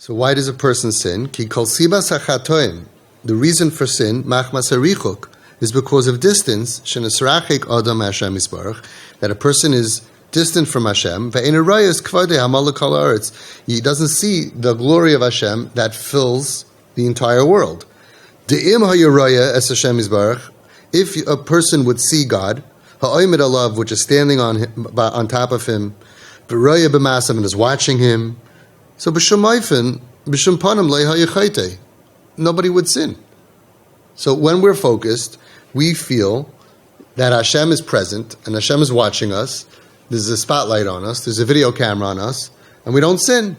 So why does a person sin? Ki kol sibas hachatoim. The reason for sin, machmas harichuk, is because of distance. Shenesrachik adam Hashem Yisbarach, that a person is distant from Hashem. Ve'ein rayos kvadei hamalek kol haaretz. He doesn't see the glory of Hashem that fills the entire world. De'im hayaraya es Hashem Yisbarach. If a person would see God, ha'oimid alav, which is standing on top of him, v'raya b'masav, and is watching him. So b'shum oifin, b'shum panim le'hayachaytei. Nobody would sin. So when we're focused, we feel that Hashem is present and Hashem is watching us. There's a spotlight on us. There's a video camera on us, and we don't sin.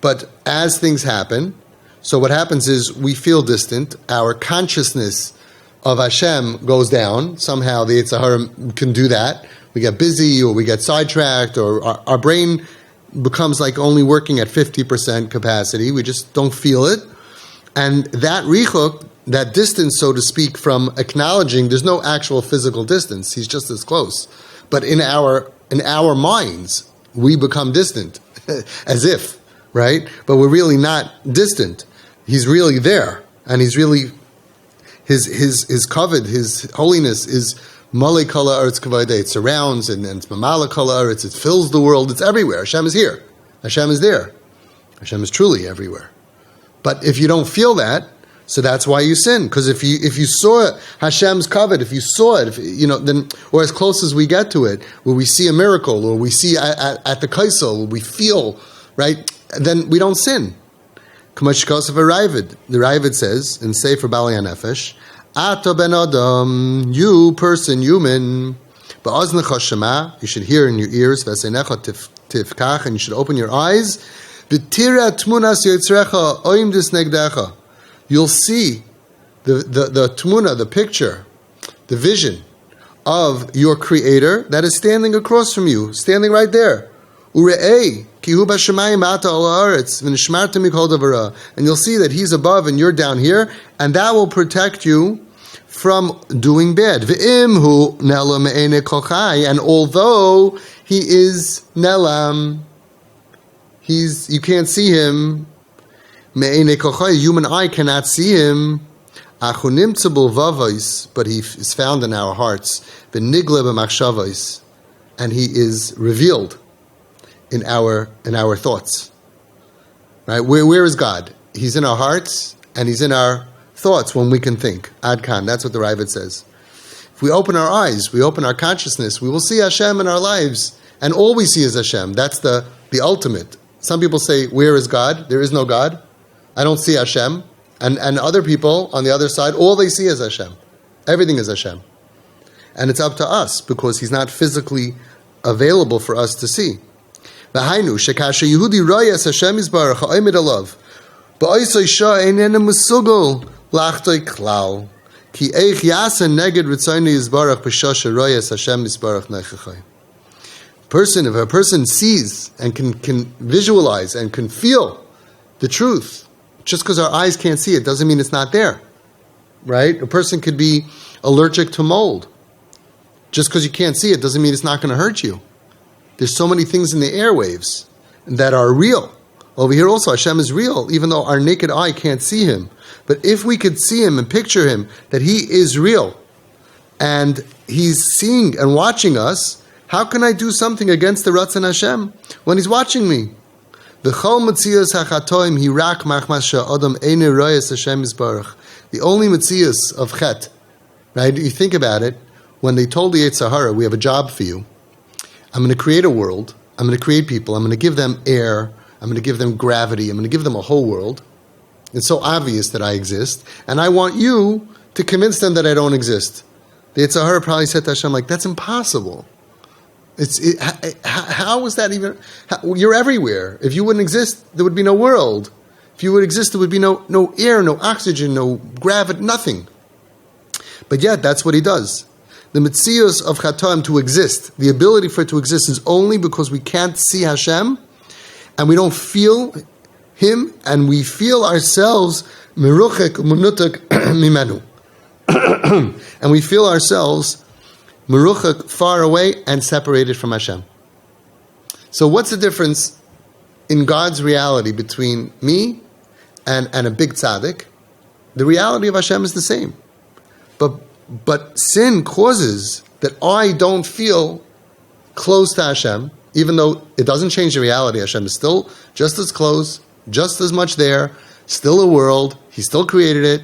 But as things happen, so what happens is we feel distant. Our consciousness of Hashem goes down. Somehow the Yetzer Hara can do that. We get busy, or we get sidetracked, or our brain becomes like only working at 50% capacity. We just don't feel it. And that richuk, that distance, so to speak, from acknowledging, there's no actual physical distance. He's just as close. But in our minds, we become distant, as if, right? But we're really not distant. He's really there. And he's really, his kavod, his holiness is malei kol haaretz kavodei. It surrounds and it's mamala kol haaretz. It fills the world. It's everywhere. Hashem is here. Hashem is there. Hashem is truly everywhere. But if you don't feel that, so that's why you sin. Because if you saw Hashem's kavod, if you saw it, then, or as close as we get to it, where we see a miracle, or we see at the kaisel, where we feel, right, then we don't sin. The Ravid says in Sefer Bali HaNefesh, Ato ben adam, you person, human, ba'aznecha shema, you should hear in your ears, v'aseinecha tifkach, and you should open your eyes, v'tira tmunas yotzrecha oimdis negdecha. You'll see the tmuna, the picture, the vision of your Creator that is standing across from you, standing right there. Ure'ei ki hu b'shamayim ata al haaretz v'nishmartem mikol davara. And you'll see that He's above and you're down here, and that will protect you from doing bad. V'im hu nelam me'enei kol chai. And although He is nelam, you can't see Him. Me'enei kol chai, human eye cannot see Him. Achunimtzabul vavos, but He is found in our hearts. V'nigle b'machshavos, and He is revealed in our thoughts. Right? Where is God? He's in our hearts and He's in our thoughts when we can think. Ad kan, that's what the Ravid says. If we open our eyes, we open our consciousness, we will see Hashem in our lives, and all we see is Hashem. That's the ultimate. Some people say, where is God? There is no God. I don't see Hashem. And other people on the other side, all they see is Hashem. Everything is Hashem. And it's up to us, because He's not physically available for us to see. V'hainu shekasha Yehudi royas Hashem Yisbarach ha'omed alav ba'oisoi shah einena musugol lachtoi klal ki eich yasa neged ritzaynu Yisbarach b'shasha royas Hashem Yisbarach nechachai. If a person sees and can visualize and can feel the truth, just because our eyes can't see it doesn't mean it's not there, right? A person could be allergic to mold. Just because you can't see it doesn't mean it's not going to hurt you. There's so many things in the airwaves that are real. Over here also, Hashem is real, even though our naked eye can't see Him. But if we could see Him and picture Him, that He is real, and He's seeing and watching us, how can I do something against the Ratzon Hashem when He's watching me? The only metzias of chet, right? You think about it, when they told the Yetzer Hara, we have a job for you. I'm going to create a world. I'm going to create people. I'm going to give them air. I'm going to give them gravity. I'm going to give them a whole world. It's so obvious that I exist. And I want you to convince them that I don't exist. The Yetzer Hara probably said to Hashem, that's impossible. How is that even? You're everywhere. If you wouldn't exist, there would be no world. If you would exist, there would be no air, no oxygen, no gravity, nothing. But yet, that's what He does. The metzius of Chatoim to exist, the ability for it to exist, is only because we can't see Hashem, and we don't feel Him, and we feel ourselves meruchek umunutak mimenu, and we feel ourselves meruchek, far away and separated from Hashem. So what's the difference in God's reality between me and a big tzaddik, the reality of Hashem is the same. But sin causes that I don't feel close to Hashem, even though it doesn't change the reality. Hashem is still just as close, just as much there, still a world, He still created it,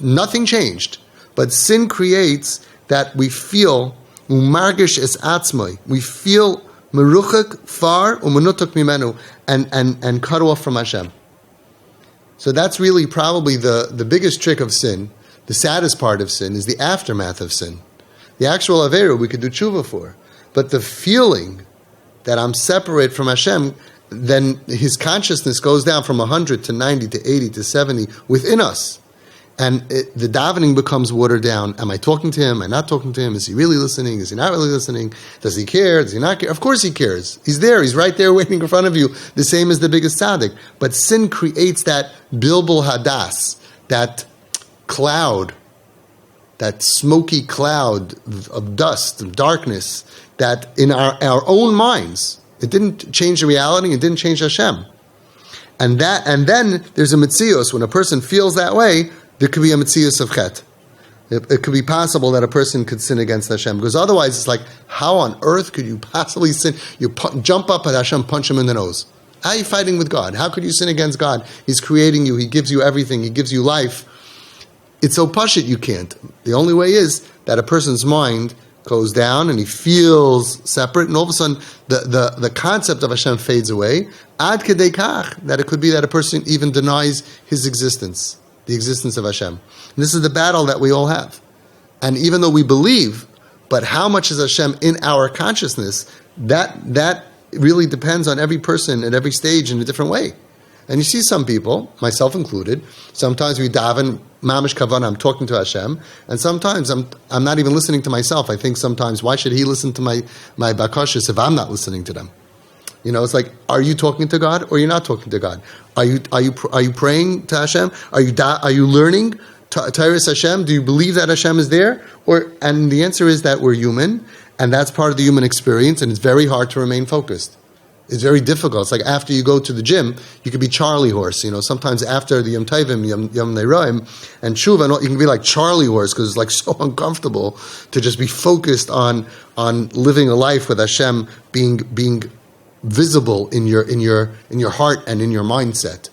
nothing changed. But sin creates that we feel umargish es atzmai, we feel meruchak far umenutak mimenu, and cut off from Hashem. So that's really probably the biggest trick of sin. The saddest part of sin is the aftermath of sin. The actual Aveira we could do tshuva for. But the feeling that I'm separate from Hashem, then his consciousness goes down from 100 to 90 to 80 to 70 within us. And the davening becomes watered down. Am I talking to him? Am I not talking to him? Is he really listening? Is he not really listening? Does he care? Does he not care? Of course he cares. He's there. He's right there waiting in front of you, the same as the biggest tzaddik. But sin creates that bilbul hadas, that cloud, that smoky cloud of dust, of darkness, that in our own minds, it didn't change the reality, it didn't change Hashem. And then there's a metzios. When a person feels that way, there could be a metzios of chet. It could be possible that a person could sin against Hashem, because otherwise it's like, how on earth could you possibly sin? You jump up at Hashem, punch him in the nose. How are you fighting with God? How could you sin against God? He's creating you. He gives you everything. He gives you life. It's so pashut you can't. The only way is that a person's mind goes down and he feels separate, and all of a sudden the concept of Hashem fades away. Ad kedei kach, that it could be that a person even denies his existence, the existence of Hashem. And this is the battle that we all have. And even though we believe, but how much is Hashem in our consciousness, that really depends on every person at every stage in a different way. And you see some people, myself included, sometimes we daven, mamish kavanah, I'm talking to Hashem, and sometimes I'm not even listening to myself. I think sometimes, why should He listen to my bakashas if I'm not listening to them? You know, it's like, are you talking to God or you're not talking to God? Are you praying to Hashem? Are you learning Tyrus Hashem? Do you believe that Hashem is there? And the answer is that we're human, and that's part of the human experience, and it's very hard to remain focused. It's very difficult. It's like after you go to the gym, you could be Charlie horse. You know, sometimes after the Yom Tovim, Yom Neroim, and Tshuva, you can be like Charlie horse because it's like so uncomfortable to just be focused on living a life with Hashem being visible in your heart and in your mindset.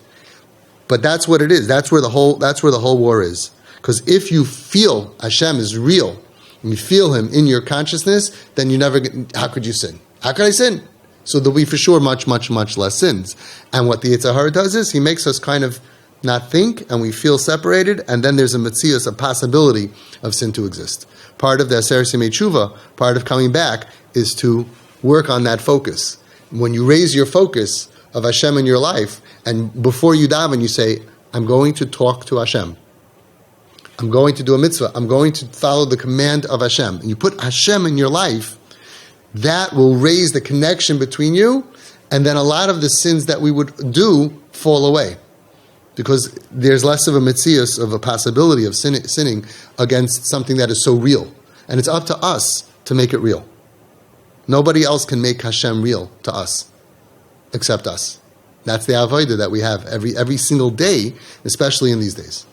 But that's what it is. That's where the whole war is. Because if you feel Hashem is real and you feel Him in your consciousness, then you never get. How could you sin? How could I sin? So there'll be for sure much, much, much less sins. And what the Yetzer Hara does is he makes us kind of not think, and we feel separated, and then there's a metzius, a possibility of sin to exist. Part of the Aseret Yemei Tshuva, part of coming back, is to work on that focus. When you raise your focus of Hashem in your life, and before you daven, you say, I'm going to talk to Hashem. I'm going to do a mitzvah. I'm going to follow the command of Hashem. And you put Hashem in your life, that will raise the connection between you, and then a lot of the sins that we would do fall away. Because there's less of a metzius, of a possibility of sinning against something that is so real. And it's up to us to make it real. Nobody else can make Hashem real to us, except us. That's the avodah that we have every single day, especially in these days.